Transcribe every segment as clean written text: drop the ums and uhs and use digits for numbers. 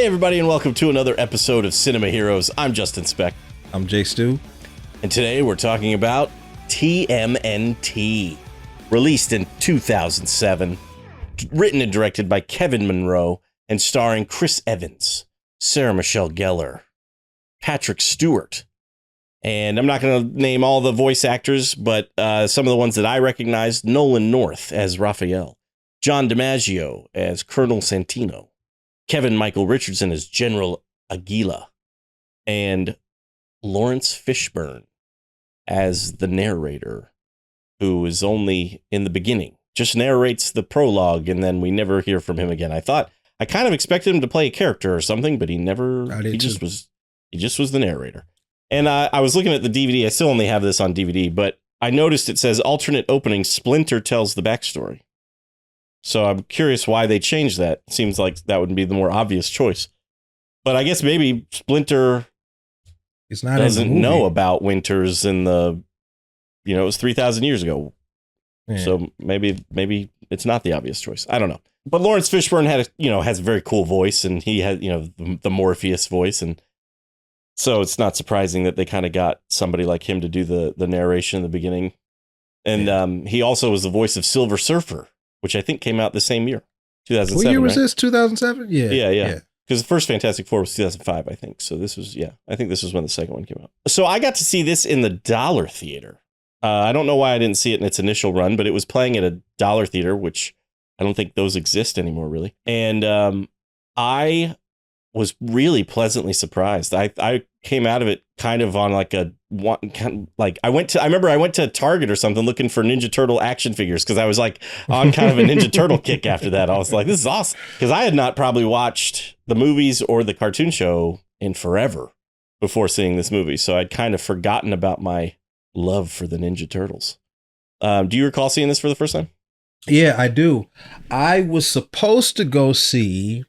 Hey everybody, and welcome to another episode of Cinema Heroes. I'm Justin Speck. I'm Jay Stu. And today we're talking about TMNT. Released in 2007. Written and directed by Kevin Monroe and starring Chris Evans, Sarah Michelle Gellar, Patrick Stewart. And I'm not going to name all the voice actors, but some of the ones that I recognized: Nolan North as Raphael, John DiMaggio as Colonel Santino, Kevin Michael Richardson as General Aguila, and Lawrence Fishburne as the narrator, who is only in the beginning, just narrates the prologue, and then we never hear from him again. I kind of expected him to play a character or something, but he just was the narrator. And I was looking at the DVD. I still only have this on DVD, but I noticed it says alternate opening. Splinter tells the backstory. So I'm curious why they changed that. It seems like that would be the more obvious choice. But I guess maybe Splinter doesn't know about Winters in the, it was 3,000 years ago. Yeah. So maybe it's not the obvious choice. I don't know. But Lawrence Fishburne has a very cool voice, and he had, the Morpheus voice. And so it's not surprising that they kind of got somebody like him to do the narration in the beginning. And he also was the voice of Silver Surfer, which I think came out the same year, 2007. What year was this? 2007? Yeah. Because the first Fantastic Four was 2005, I think. So this was, I think this was when the second one came out. So I got to see this in the Dollar Theater. I don't know why I didn't see it in its initial run, but it was playing at a Dollar Theater, which I don't think those exist anymore, really. And I was really pleasantly surprised. I came out of it kind of on I remember I went to Target or something looking for Ninja Turtle action figures, because I was like on kind of a Ninja Turtle kick after that. I was like, this is awesome, because I had not probably watched the movies or the cartoon show in forever before seeing this movie. So I'd kind of forgotten about my love for the Ninja Turtles. Do you recall seeing this for the first time? Yeah, I do. I was supposed to go see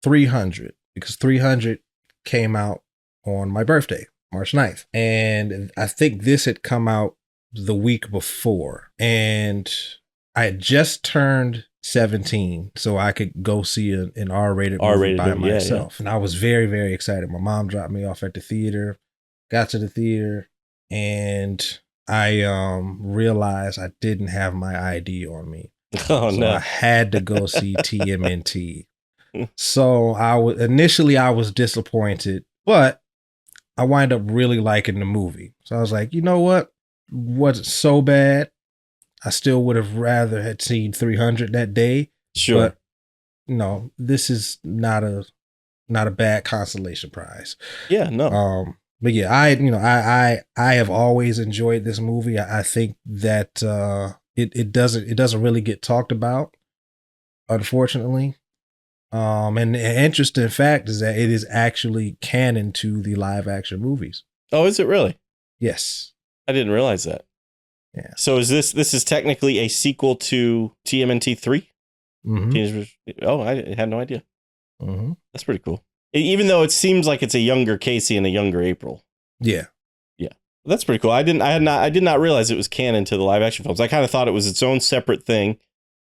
300 because 300 came out on my birthday, March 9th. And I think this had come out the week before. And I had just turned 17, so I could go see an R-rated movie by myself. Yeah. And I was very, very excited. My mom dropped me off at the theater, got to the theater, and I realized I didn't have my ID on me. Oh, so no. I had to go see TMNT. So I was disappointed, but I wind up really liking the movie. So I was like, you know what? Wasn't so bad. I still would have rather had seen 300 that day. Sure. But no, this is not a bad consolation prize. Yeah, no. But yeah, I have always enjoyed this movie. I think that it doesn't really get talked about, unfortunately. And the interesting fact is that it is actually canon to the live action movies. Oh, is it really? Yes. I didn't realize that. Yeah. So is this is technically a sequel to TMNT 3? Mm-hmm. Oh, I had no idea. Mm-hmm. That's pretty cool. Even though it seems like it's a younger Casey and a younger April. Yeah. Yeah. That's pretty cool. I did not realize it was canon to the live action films. I kind of thought it was its own separate thing.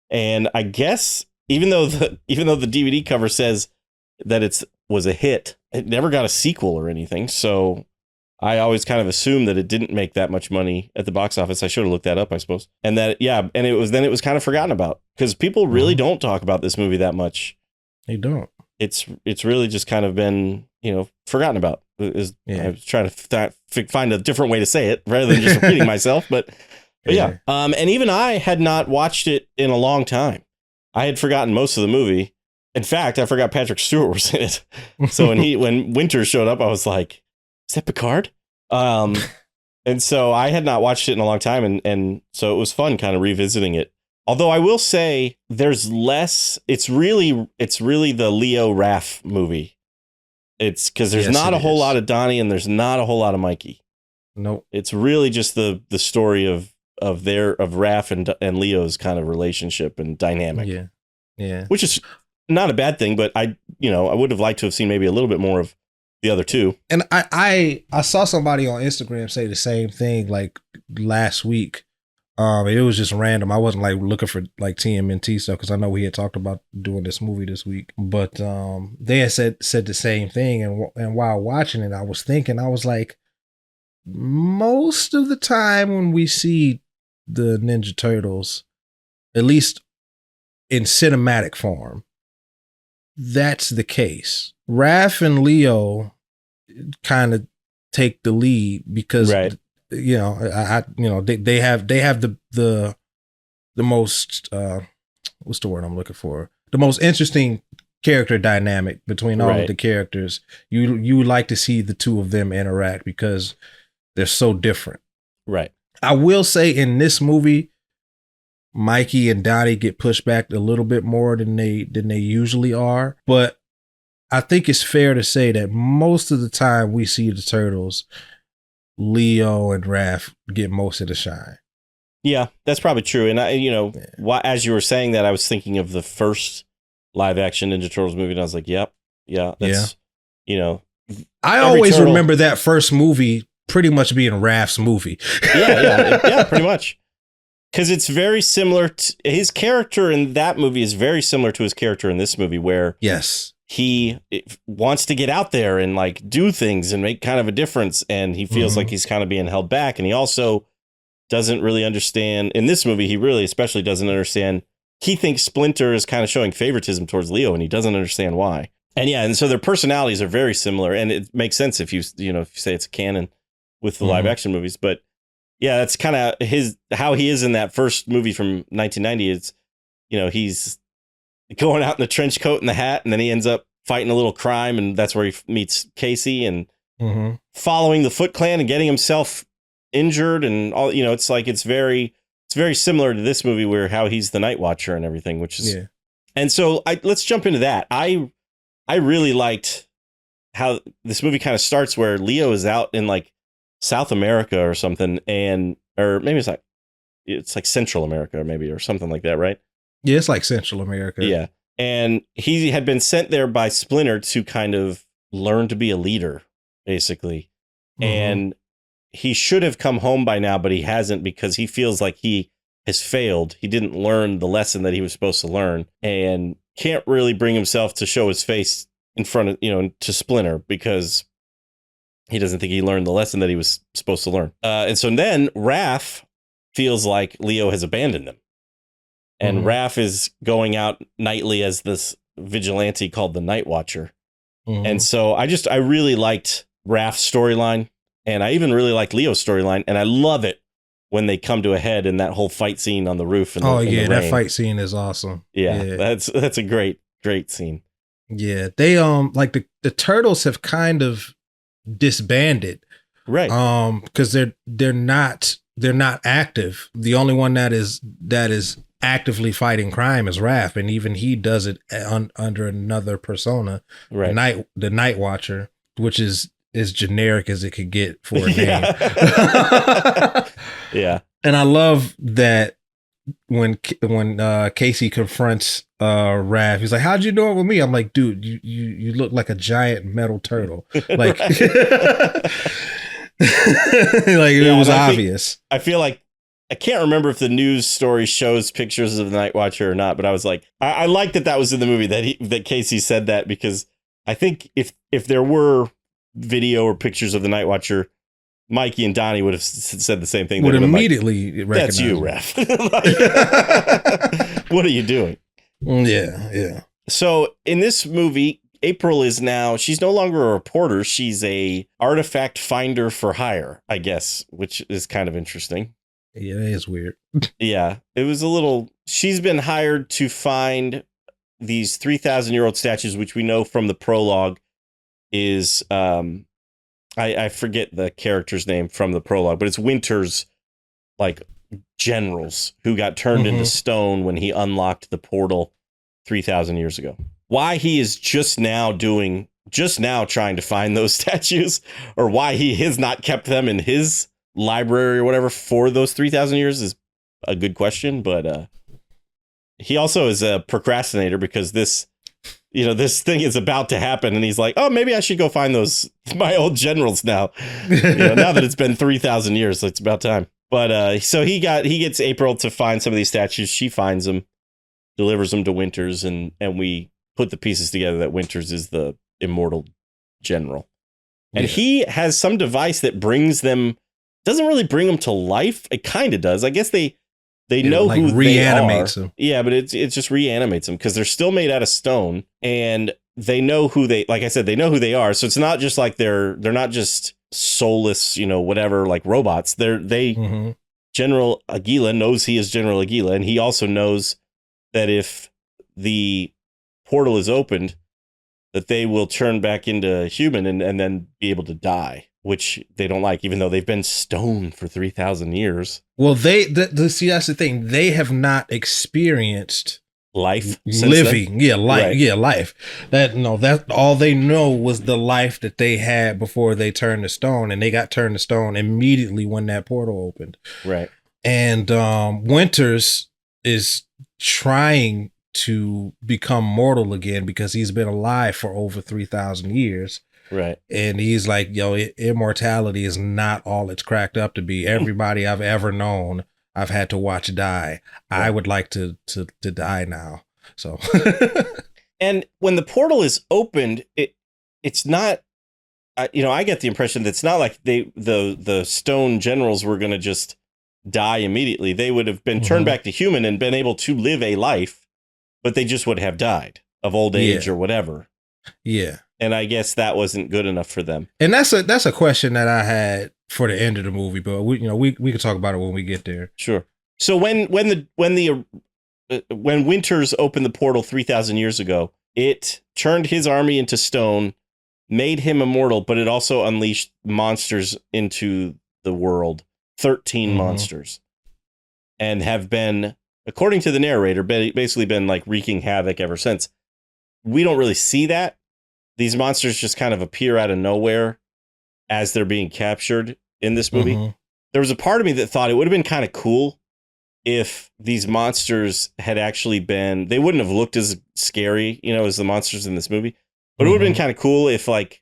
And I guess even though the DVD cover says that it was a hit, it never got a sequel or anything. So I always kind of assumed that it didn't make that much money at the box office. I should have looked that up, I suppose. And that, and it was kind of forgotten about, because people really don't talk about this movie that much. They don't. It's really just kind of been, forgotten about. I was trying to find a different way to say it rather than just repeating myself. But yeah. And even I had not watched it in a long time. I had forgotten most of the movie. In fact, I forgot Patrick Stewart was in it. So when Winters showed up, I was like, is that Picard? And so I had not watched it in a long time. And so it was fun kind of revisiting it. Although I will say there's less, it's really the Leo Raph movie. It's because there's not a whole lot of Donnie and there's not a whole lot of Mikey. Nope. It's really just the story of Raph and Leo's kind of relationship and dynamic. Yeah. Yeah. Which is not a bad thing, but I would have liked to have seen maybe a little bit more of the other two. And I saw somebody on Instagram say the same thing like last week It was just random. I wasn't like looking for like TMNT stuff because I know we had talked about doing this movie this week. But they had said the same thing, and while watching it, I was thinking, I was like, most of the time when we see the Ninja Turtles, at least in cinematic form, that's the case. Raph and Leo kind of take the lead because Right. you know, they have the most what's the word I'm looking for? The most interesting character dynamic between all of Right. the characters. You would like to see the two of them interact because they're so different. Right. I will say in this movie, Mikey and Donnie get pushed back a little bit more than they usually are, but I think it's fair to say that most of the time we see the Turtles, Leo and Raph get most of the shine. Yeah, that's probably true. And as you were saying that, I was thinking of the first live action Ninja Turtles movie, and I was like, yep, yeah, that's, I always remember that first movie pretty much being Raph's movie. yeah, pretty much. Because it's very similar to his character in that movie is very similar to his character in this movie, where he wants to get out there and like do things and make kind of a difference. And he feels like he's kind of being held back. And he also doesn't really understand in this movie. He really especially doesn't understand. He thinks Splinter is kind of showing favoritism towards Leo, and he doesn't understand why. And so their personalities are very similar. And it makes sense if you say it's a canon with the live action movies. But yeah, that's kind of how he is in that first movie from 1990. It's, he's going out in the trench coat and the hat, and then he ends up fighting a little crime, and that's where he meets Casey and following the Foot Clan and getting himself injured and all. It's very similar to this movie where how he's the Night Watcher and everything, which is And so let's jump into that. I really liked how this movie kind of starts where Leo is out in like South America or something, or maybe it's like Central America maybe, or something like that, right? Yeah, it's like Central America. Yeah. And he had been sent there by Splinter to kind of learn to be a leader, basically. And he should have come home by now, but he hasn't because he feels like he has failed. He didn't learn the lesson that he was supposed to learn and can't really bring himself to show his face in front of, to Splinter because he doesn't think he learned the lesson that he was supposed to learn. And so then Raph feels like Leo has abandoned him. And Raph is going out nightly as this vigilante called the Night Watcher. And so I really liked Raph's storyline. And I even really like Leo's storyline. And I love it when they come to a head in that whole fight scene on the roof. In the that fight scene is awesome. Yeah. That's a great scene. Yeah. They, like the Turtles have kind of disbanded, right? Because they're not active. The only one that is actively fighting crime is Raph, and even he does it under another persona, right? The Night Watcher, which is as generic as it could get for a name. Yeah, and I love that when Casey confronts Raph, he's like, "How'd you do it with me?" I'm like, "Dude, you look like a giant metal turtle." Like, it was obvious. I feel like I can't remember if the news story shows pictures of the Night Watcher or not, but I was like, I like that was in the movie that Casey said that, because I think if there were video or pictures of the Night Watcher, Mikey and Donnie would have said the same thing. Would immediately recognize, that's you, Raph. What are you doing? Yeah. So in this movie, April she's no longer a reporter. She's a artifact finder for hire, I guess, which is kind of interesting. Yeah, it is weird. Yeah, it was a little. She's been hired to find these 3,000-year-old statues, which we know from the prologue is I forget the character's name from the prologue, but it's Winter's like generals who got turned into stone when he unlocked the portal 3,000 years ago. Why he is just now trying to find those statues, or why he has not kept them in his library or whatever for those 3,000 years is a good question. But he also is a procrastinator because this thing is about to happen, and he's like, oh, maybe I should go find my old generals now. Now that it's been 3,000 years, it's about time. But so he gets April to find some of these statues. She finds them, delivers them to Winters, and we put the pieces together that Winters is the immortal general. And he has some device that brings them, doesn't really bring them to life. It kind of does. I guess they know like who reanimates them. Yeah, but it just reanimates them because they're still made out of stone, and they know who they, like I said, they know who they are. So it's not just like they're not just soulless, whatever, like robots. General Aguila knows he is General Aguila, and he also knows that if the portal is opened, that they will turn back into human and then be able to die, which they don't like, even though they've been stoned for 3,000 years. Well, see, that's the thing. They have not experienced life, living. Yeah, life. Right. Yeah, life. That all they know was the life that they had before they turned to stone, and they got turned to stone immediately when that portal opened. Right. And Winters is trying to become mortal again because he's been alive for over 3,000 years. Right. And he's like, immortality is not all it's cracked up to be. Everybody I've ever known, I've had to watch die. Right. I would like to die now. So and when the portal is opened, it's not, I get the impression that it's not like the stone generals were going to just die immediately. They would have been turned back to human and been able to live a life, but they just would have died of old age or whatever. Yeah. And I guess that wasn't good enough for them. And that's a question that I had for the end of the movie, but we can talk about it when we get there. Sure. So when Winters opened the portal 3,000 years ago, it turned his army into stone, made him immortal, but it also unleashed monsters into the world, 13 monsters, and have been, according to the narrator, basically been like wreaking havoc ever since. We don't really see that. These monsters just kind of appear out of nowhere as they're being captured in this movie. There was a part of me that thought it would have been kind of cool if these monsters had actually been, they wouldn't have looked as scary, as the monsters in this movie, but it would have been kind of cool if like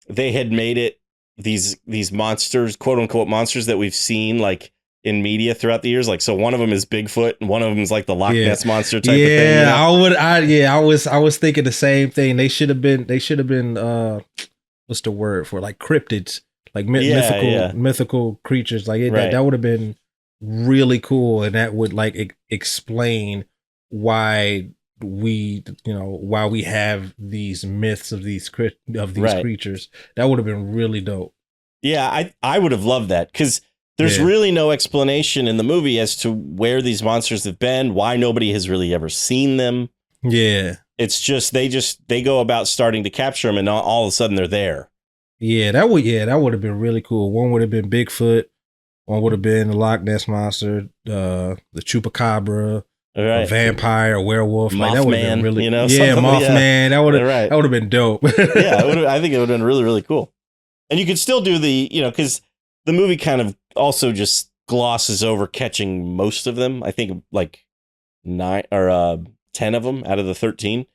they had made it these monsters, quote unquote monsters that we've seen like in media throughout the years. Like, so one of them is Bigfoot and one of them is like the Loch Ness monster type of thing. I was thinking the same thing. They should have been what's the word for, like cryptids, like mythical creatures like it. Right. That would have been really cool, and that would like explain why we have these myths of these creatures. That would have been really dope. Yeah, I would have loved that, because there's really no explanation in the movie as to where these monsters have been, why nobody has really ever seen them. Yeah. It's just they go about starting to capture them, and all of a sudden they're there. Yeah, that would have been really cool. One would have been Bigfoot, one would have been the Loch Ness monster, the Chupacabra, a vampire, a werewolf. Mothman, that would have been really, Mothman. That would have been dope. I think it would have been really, really cool. And you could still do because the movie kind of also just glosses over catching most of them. I think like 9 or 10 of them out of the 13.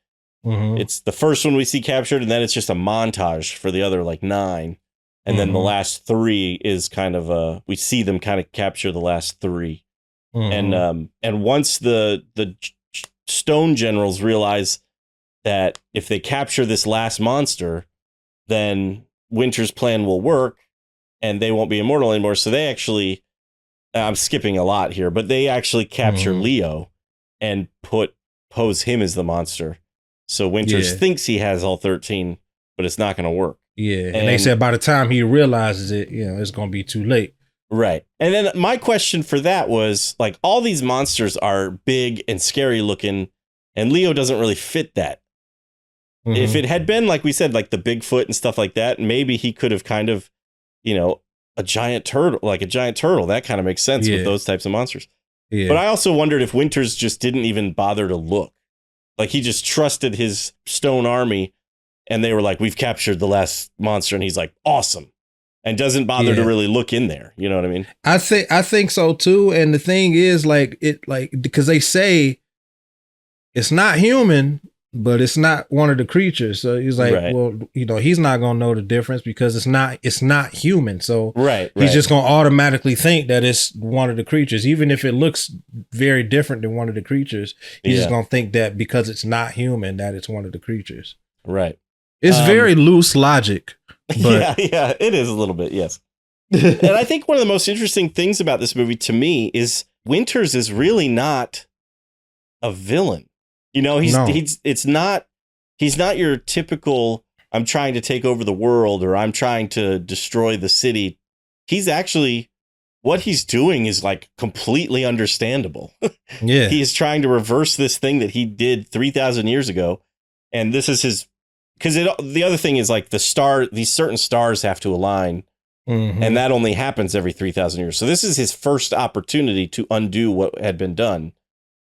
It's the first one we see captured, and then it's just a montage for the other like 9. And then the last 3 is kind of we see them kind of capture the last 3. And once the stone generals realize that if they capture this last monster, then Winter's plan will work and they won't be immortal anymore. So they actually, I'm skipping a lot here, but they actually capture Leo and pose him as the monster. So Winters thinks he has all 13, but it's not going to work. Yeah. And they said by the time he realizes it, it's going to be too late. Right. And then my question for that was, like, all these monsters are big and scary looking, and Leo doesn't really fit that. If it had been, like we said, like the Bigfoot and stuff like that, maybe he could have kind of, a giant turtle, that kind of makes sense with those types of monsters. Yeah. But I also wondered if Winters just didn't even bother to look. Like, he just trusted his stone army, and they were like, we've captured the last monster, and he's like, awesome. And doesn't bother to really look in there. You know what I mean? I think so too. And the thing is, because they say it's not human, but it's not one of the creatures. So he's like, Right. well, he's not gonna know the difference because it's not human. So Right. he's just gonna automatically think that it's one of the creatures, even if it looks very different than one of the creatures. He's just gonna think that because it's not human that it's one of the creatures. Right. It's very loose logic. But yeah, it is a little bit, yes. And I think one of the most interesting things about this movie to me is Winters is really not a villain. He's not your typical, I'm trying to take over the world or I'm trying to destroy the city. He's actually, what he's doing is like completely understandable. Yeah. He is trying to reverse this thing that he did 3,000 years ago. And this is his, because the other thing is like these certain stars have to align. Mm-hmm. And that only happens every 3,000 years. So this is his first opportunity to undo what had been done.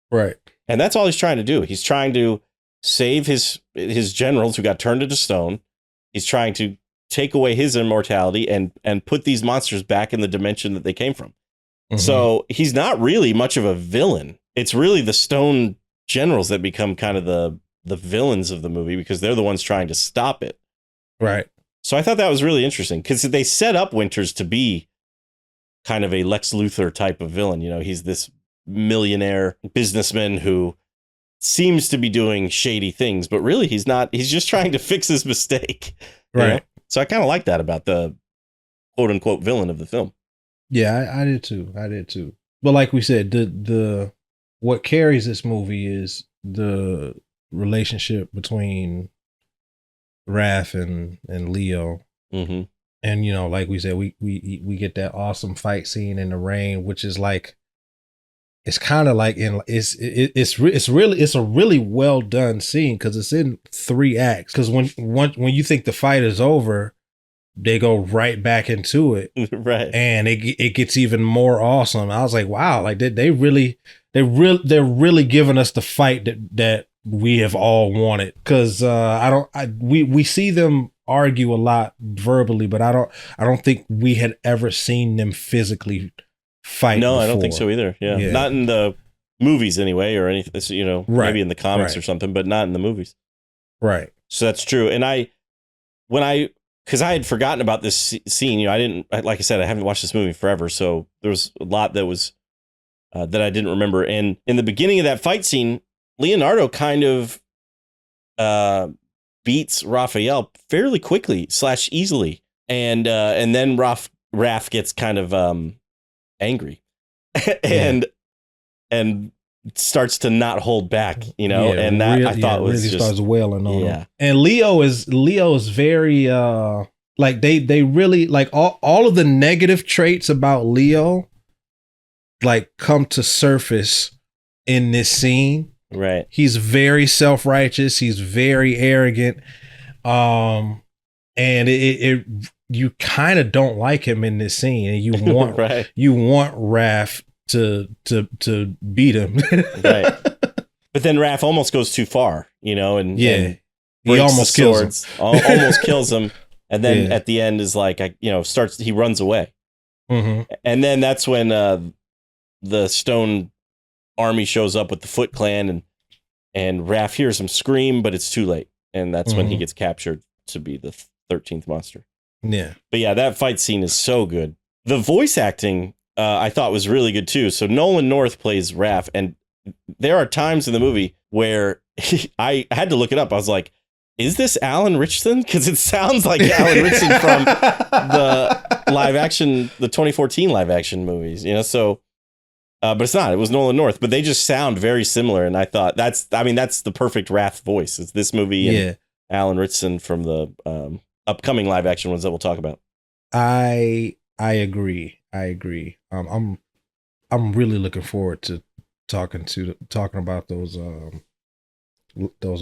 Right. And that's all he's trying to do. He's trying to save his generals who got turned into stone. He's trying to take away his immortality and put these monsters back in the dimension that they came from. Mm-hmm. So he's not really much of a villain. It's really the stone generals that become kind of the villains of the movie because they're the ones trying to stop it. Right. So I thought that was really interesting because they set up Winters to be kind of a Lex Luthor type of villain. He's this millionaire businessman who seems to be doing shady things, but really he's not. He's just trying to fix his mistake. Right. So I kind of like that about the quote unquote villain of the film. Yeah, I did too. But like we said, the what carries this movie is the relationship between Raph and Leo. Mm-hmm. And like we said, we get that awesome fight scene in the rain, which is like, it's kind of like it's a really well done scene because it's in 3 acts. Because when you think the fight is over, they go right back into it, right? And it gets even more awesome. I was like, wow, like they're really giving us the fight that we have all wanted. Because we see them argue a lot verbally, but I don't think we had ever seen them physically fight. No, before. I don't think so either. Yeah. Not in the movies anyway, or anything. Right. Maybe in the comics or something, but not in the movies. Right. So that's true. And because I had forgotten about this scene, like I said, I haven't watched this movie forever, so there was a lot that was that I didn't remember. And in the beginning of that fight scene, Leonardo kind of beats Raphael fairly quickly / easily, and then Raph gets kind of angry and starts to not hold back, and that I thought was really just starts wailing on him. And Leo is very like they really like all of the negative traits about Leo like come to surface in this scene. Right. He's very self-righteous, he's very arrogant. And it you kind of don't like him in this scene, and you want you want Raph to beat him. Right. But then Raph almost goes too far, and he almost kills him. Almost kills him. And then at the end is like, he runs away. Mm-hmm. And then that's when the stone army shows up with the Foot Clan, and Raph hears him scream, but it's too late. And that's when he gets captured to be the 13th monster. Yeah. But yeah, that fight scene is so good. The voice acting, I thought was really good too. So Nolan North plays Raph, and there are times in the movie where I had to look it up. I was like, is this Alan Ritchson? Because it sounds like Alan Ritchson from the 2014 live action movies, so, but it's not. It was Nolan North, but they just sound very similar. And I thought that's the perfect Raph voice. It's this movie and Alan Ritchson from the upcoming live action ones that we'll talk about. I agree. I'm really looking forward to talking about those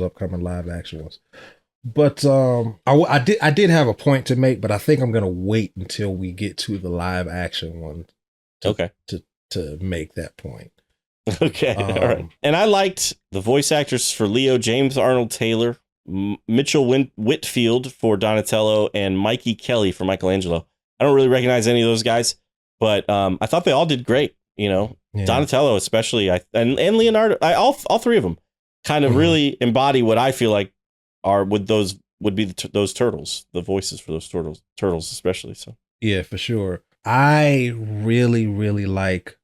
upcoming live action ones. But I did have a point to make, but I think I'm gonna wait until we get to the live action one. To make that point. Okay. All right. And I liked the voice actors for Leo: James Arnold Taylor, Mitchell Whitfield for Donatello, and Mikey Kelly for Michelangelo. I don't really recognize any of those guys, but I thought they all did great. Donatello especially, and Leonardo, all 3 of them. kind of really embody what I feel like would be those turtles, the voices for those turtles especially. So Yeah, for sure. I really, really like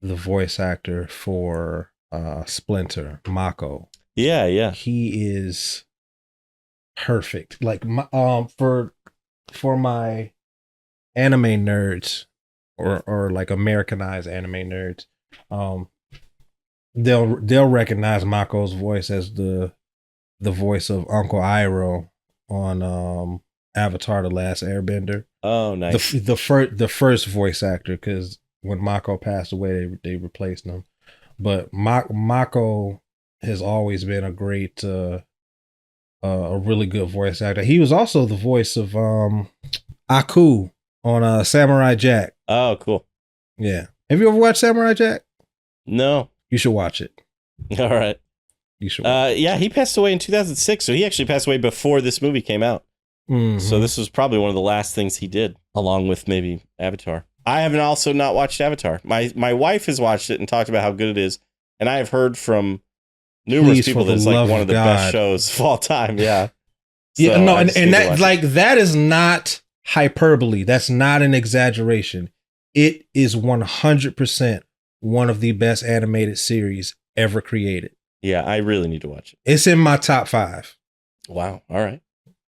the voice actor for Splinter, Mako. yeah. He is perfect. Like for my anime nerds or like Americanized anime nerds, they'll recognize Mako's voice as the voice of Uncle Iroh on Avatar: The Last Airbender. Oh, nice. The first voice actor, because when Mako passed away, they replaced him. But Mako has always been a great, a really good voice actor. He was also the voice of Aku on Samurai Jack. Oh, cool. Yeah. Have you ever watched Samurai Jack? No. You should watch it. All right. You should. Yeah, he passed away in 2006, so he actually passed away before this movie came out. Mm-hmm. So this was probably one of the last things he did, along with maybe Avatar. I haven't also not watched Avatar. My wife has watched it and talked about how good it is, and I have heard from numerous people that it's like one of the best shows of all time. Yeah. Yeah, so no, and that like that is not hyperbole. That's not an exaggeration. It is 100% one of the best animated series ever created. Yeah, I really need to watch it. It's in my top 5. Wow. All right.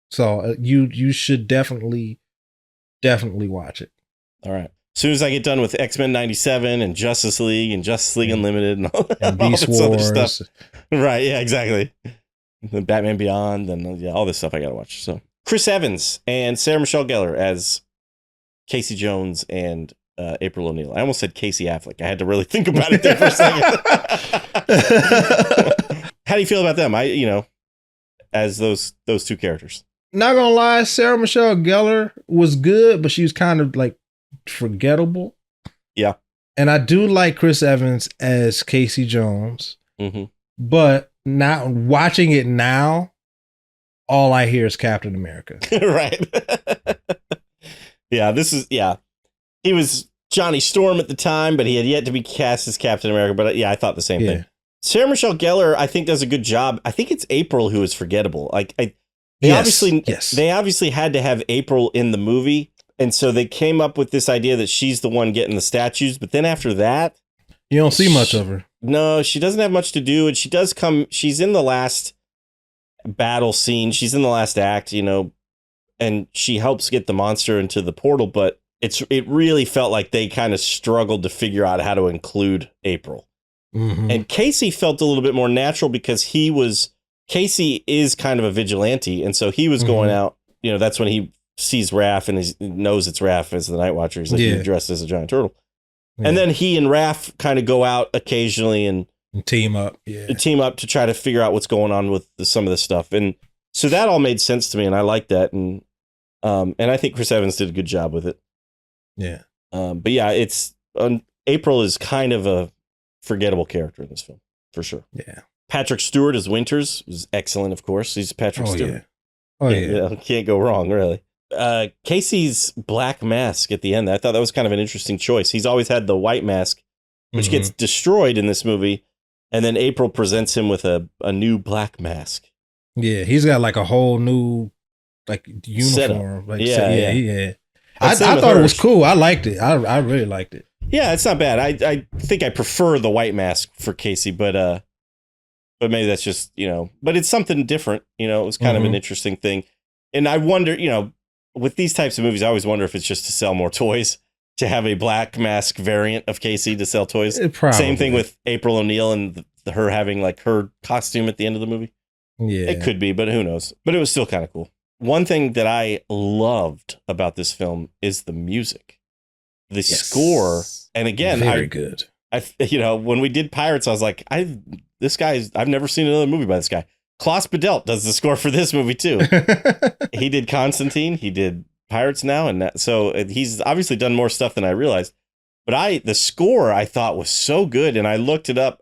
So you should definitely watch it. All right. As soon as I get done with X-Men 97 and Justice League Unlimited and all, and all Beast this Wars. other stuff. Right. Yeah, exactly. The Batman Beyond and all this stuff I got to watch. So Chris Evans and Sarah Michelle Gellar as Casey Jones and April O'Neil. I almost said Casey Affleck. I had to really think about it there for a second. How do you feel about them? As those two characters. Not gonna lie, Sarah Michelle Gellar was good, but she was kind of like forgettable. Yeah. And I do like Chris Evans as Casey Jones, but now watching it now, all I hear is Captain America. Right. Yeah, he was Johnny Storm at the time, but he had yet to be cast as Captain America. But yeah, I thought the same thing. Sarah Michelle Gellar, I think, does a good job. I think it's April who is forgettable. They obviously had to have April in the movie, and so they came up with this idea that she's the one getting the statues. But then after that, you don't see much of her. No, she doesn't have much to do, and she does come. She's in the last battle scene. She's in the last act, and she helps get the monster into the portal. But it really felt like they kind of struggled to figure out how to include April. Mm-hmm. And Casey felt a little bit more natural because Casey is kind of a vigilante. And so he was going out, that's when he sees Raph and he knows it's Raph as the Night Watcher. He's like, you're dressed as a giant turtle. Yeah. And then he and Raph kind of go out occasionally and team up. Team up to try to figure out what's going on with some of this stuff. And so that all made sense to me. And I like that. And I think Chris Evans did a good job with it. Yeah. But yeah, April is kind of a forgettable character in this film for sure. Yeah. Patrick Stewart as Winters was excellent, of course. He's Patrick Stewart. Yeah. Can't go wrong, really. Casey's black mask at the end, I thought that was kind of an interesting choice. He's always had the white mask, which gets destroyed in this movie, and then April presents him with a new black mask. Yeah, he's got like a whole new uniform. Yeah. I thought it was cool. I liked it. I really liked it. Yeah, it's not bad. I think I prefer the white mask for Casey, but maybe that's just, but it's something different. It was kind of an interesting thing. And I wonder, with these types of movies, I always wonder if it's just to sell more toys, to have a black mask variant of Casey to sell toys. Same thing with April O'Neil and her having like her costume at the end of the movie. Yeah. It could be, but who knows? But it was still kind of cool. One thing that I loved about this film is the music. The score, and again, very good. When we did Pirates, I was like, I've never seen another movie by this guy. Klaus Badelt does the score for this movie too. He did Constantine, he did Pirates now, and so he's obviously done more stuff than I realized. But the score I thought was so good, and I looked it up.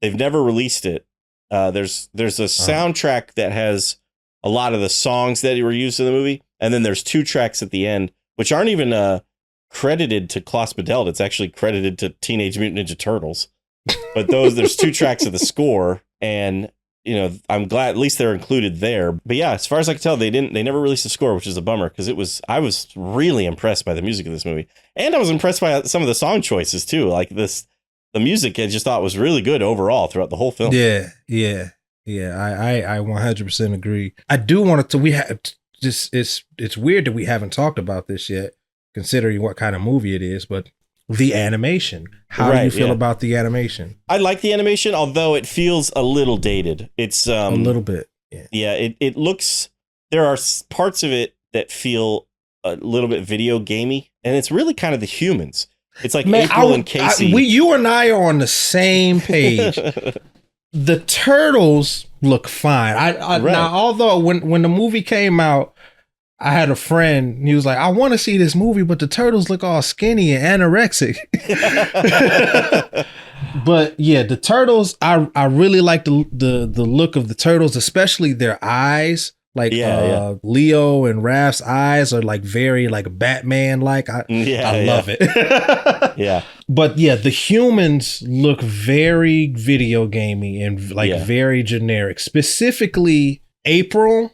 They've never released it. There's a soundtrack that has a lot of the songs that were used in the movie, and then there's 2 tracks at the end, which aren't even credited to Klaus Badelt. It's actually credited to Teenage Mutant Ninja Turtles. But there's 2 tracks of the score And I'm glad at least they're included there. But yeah, as far as I can tell, they never released a score, which is a bummer because I was really impressed by the music of this movie, and I was impressed by some of the song choices too. Like the music I just thought was really good overall throughout the whole film. Yeah. I 100% agree. I do want to. We have just it's weird that we haven't talked about this yet, considering what kind of movie it is, but. The animation. How do you feel about the animation? I like the animation, although it feels a little dated. It's a little bit. Yeah. It looks. There are parts of it that feel a little bit video gamey, and it's really kind of the humans. It's like April and Casey. You and I are on the same page. The turtles look fine. Now, although when the movie came out, I had a friend, and he was like, I want to see this movie, but the turtles look all skinny and anorexic. But yeah, the turtles, I really like the look of the turtles, especially their eyes. Like Leo and Raph's eyes are like very like Batman-like. I love it. Yeah. But yeah, the humans look very video gamey and like very generic. Specifically, April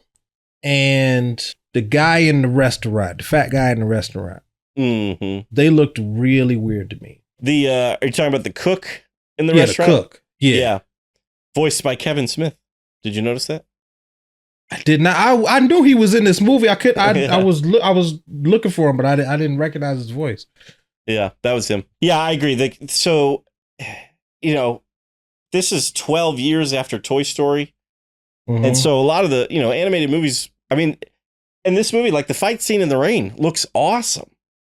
and the guy in the restaurant, the fat guy in the restaurant. Mm-hmm. They looked really weird to me. Are you talking about the cook in the restaurant? The cook. Yeah. Voiced by Kevin Smith. Did you notice that? I did not. I knew he was in this movie. I was looking for him, but I didn't recognize his voice. Yeah, that was him. Yeah, I agree. So, this is 12 years after Toy Story. Mm-hmm. And so a lot of the, animated movies, I mean, in this movie, like the fight scene in the rain looks awesome.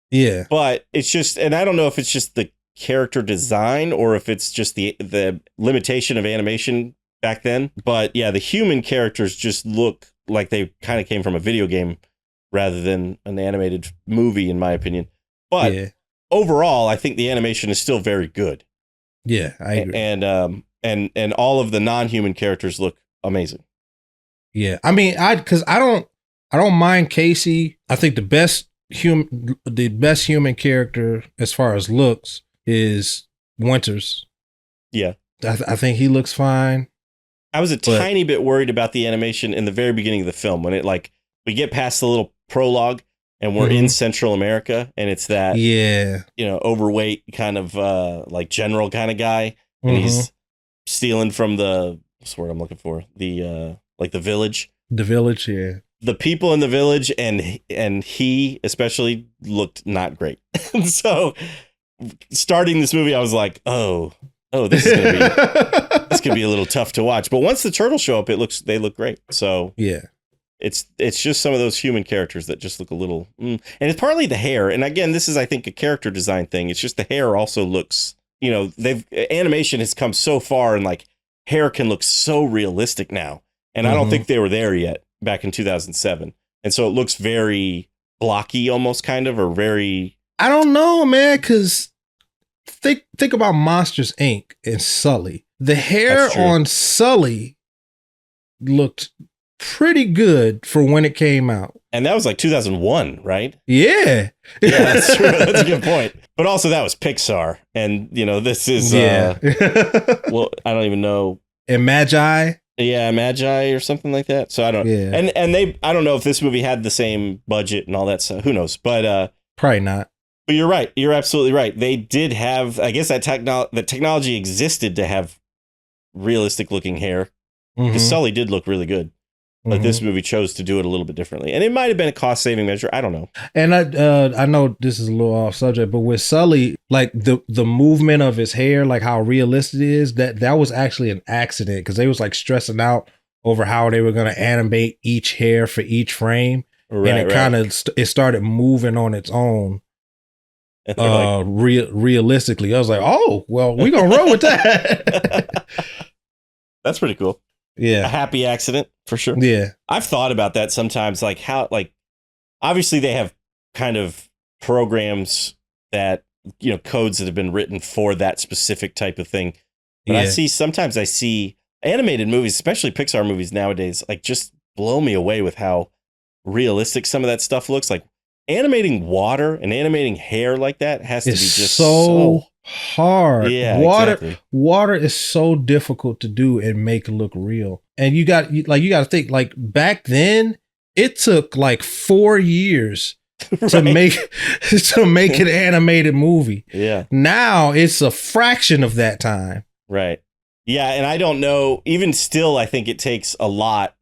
Yeah. But it's just, and I don't know if it's just the character design or if it's just the limitation of animation back then. But yeah, the human characters just look like they kind of came from a video game rather than an animated movie, in my opinion. But overall, I think the animation is still very good. Yeah, I agree. And all of the non-human characters look amazing. Yeah. I mean, I don't mind Casey. I think the best human character as far as looks is Winters. Yeah. I think he looks fine. I was tiny bit worried about the animation in the very beginning of the film when we get past the little prologue and we're in Central America and it's that overweight kind of like general kind of guy and he's stealing from what's the word I'm looking for? The like the village. The village, yeah. The people in the village and he especially looked not great. So starting this movie, I was like, oh, this is gonna be this could be a little tough to watch. But once the turtles show up, they look great. So yeah, it's just some of those human characters that just look a little, and it's partly the hair. And again, this is I think a character design thing. It's just the hair also looks, animation has come so far and like hair can look so realistic now. And I don't think they were there yet back in 2007. And so it looks very blocky almost kind of, or very... I don't know, man, because think about Monsters, Inc. and Sully. The hair on Sully looked pretty good for when it came out. And that was like 2001, right? Yeah. Yeah, that's true. That's a good point. But also that was Pixar. And, this is... well, I don't even know. And Magi? Yeah, Magi or something like that. So I don't. Yeah. And I don't know if this movie had the same budget and all that stuff. Who knows? But probably not. But you're right. You're absolutely right. They did have. I guess that technology existed to have realistic looking hair. Because Sully did look really good, but this movie chose to do it a little bit differently, and it might have been a cost saving measure. I don't know. And I know this is a little off subject, but with Sully, like the movement of his hair, like how realistic it is, that was actually an accident because they was like stressing out over how they were going to animate each hair for each frame, and it kind of it started moving on its own. Realistically, I was like, oh well, we're gonna roll with that. That's pretty cool. Yeah. A happy accident for sure. Yeah. I've thought about that sometimes, like how, like, obviously they have kind of programs that, codes that have been written for that specific type of thing. But sometimes I see animated movies, especially Pixar movies nowadays, like just blow me away with how realistic some of that stuff looks. Like animating water and animating hair like that has to be just so hard. Yeah, exactly. Water is so difficult to do and make look real. And you got to think, like, back then it took like 4 years to make an animated movie. Yeah. Now it's a fraction of that time. Right. Yeah, and I don't know, even still I think it takes a lot,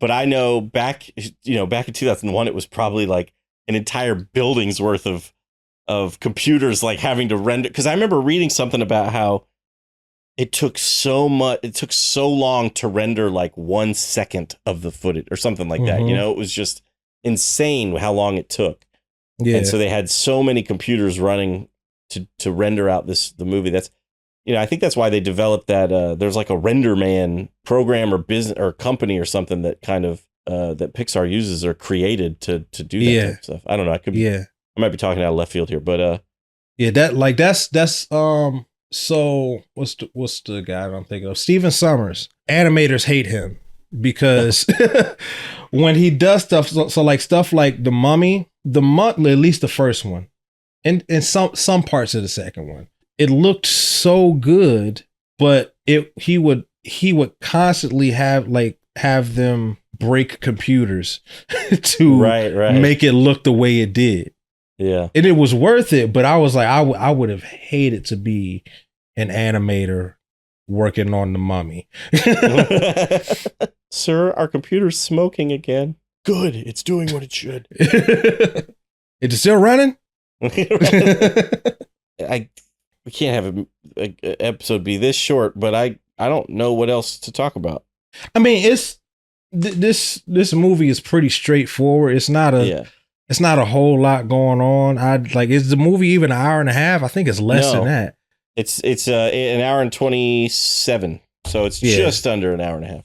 but I know back in 2001 it was probably like an entire building's worth of computers like having to render, because I remember reading something about how it took so long to render like 1 second of the footage or something like that. You know, it was just insane how long it took. Yeah. And so they had so many computers running to render out the movie. That's, I think that's why they developed that. There's like a render man program or business or company or something that kind of that Pixar uses or created to do that type of stuff. I don't know. I might be talking out of left field here, but that's so what's the guy I'm thinking of? Steven Summers. Animators hate him because when he does stuff, so like stuff like The Mummy, at least the first one, and some parts of the second one, it looked so good, but he would constantly have them break computers to make it look the way it did. Yeah. And it was worth it, but I was like, I would have hated to be an animator working on The Mummy. Sir, our computer's smoking again. Good. It's doing what it should. It's still running? We can't have an episode be this short, but I don't know what else to talk about. I mean, it's this movie is pretty straightforward. It's not a whole lot going on. Is the movie even an hour and a half? I think it's less than that. It's an hour and 27, so it's just under an hour and a half.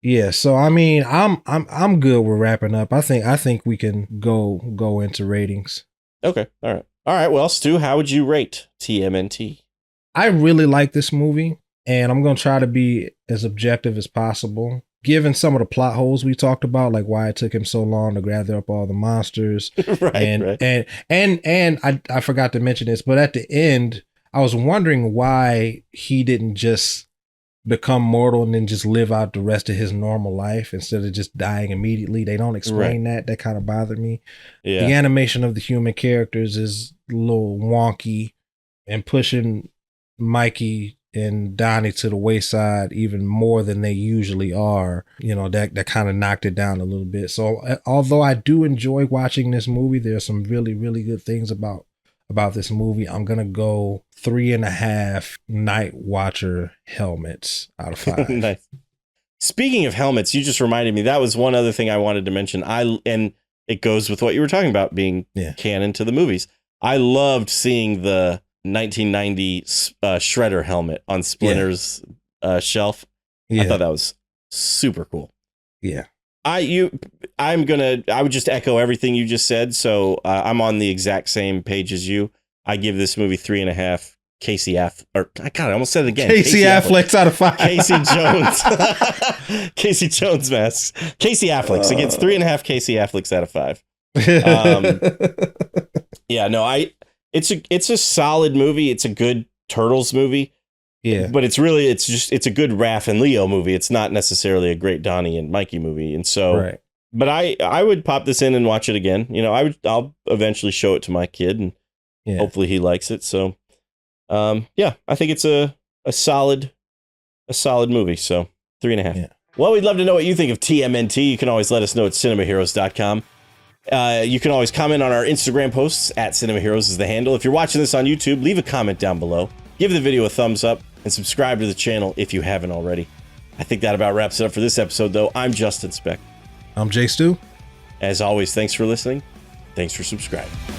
Yeah, so I mean, I'm good with wrapping up. I think we can go into ratings. Okay, all right. Well, Stu, how would you rate TMNT? I really like this movie, and I'm gonna try to be as objective as possible. Given some of the plot holes we talked about, like why it took him so long to gather up all the monsters, and I forgot to mention this, but at the end, I was wondering why he didn't just become mortal and then just live out the rest of his normal life instead of just dying immediately. They don't explain that. That kind of bothered me. Yeah. The animation of the human characters is a little wonky, and pushing Mikey and Donnie to the wayside even more than they usually are, that kind of knocked it down a little bit. So although I do enjoy watching this movie, there's some really, really good things about this movie. I'm gonna go 3.5 Night Watcher helmets out of 5. Nice. Speaking of helmets, you just reminded me, that was one other thing I wanted to mention. And it goes with what you were talking about being canon to the movies. I loved seeing the 1990 Shredder helmet on Splinter's shelf. I thought that was super cool. Yeah. I would just echo everything you just said. So I'm on the exact same page as you. I give this movie 3.5 Casey I almost said it again. Casey Affleck out of 5. Casey Jones. Casey Jones masks. Casey Affleck. It gets 3.5 Casey Afflecks out of 5. It's a solid movie. It's a good Turtles movie. Yeah. But it's a good Raph and Leo movie. It's not necessarily a great Donnie and Mikey movie. And so, but I would pop this in and watch it again. I'll eventually show it to my kid and hopefully he likes it. So, I think it's a solid movie. So 3.5. Yeah. Well, we'd love to know what you think of TMNT. You can always let us know at cinemaheroes.com. You can always comment on our Instagram posts at Cinema Heroes is the handle. If you're watching this on YouTube, leave a comment down below. Give the video a thumbs up and subscribe to the channel if you haven't already. I think that about wraps it up for this episode, though. I'm Justin Speck. I'm Jay Stu. As always, thanks for listening. Thanks for subscribing.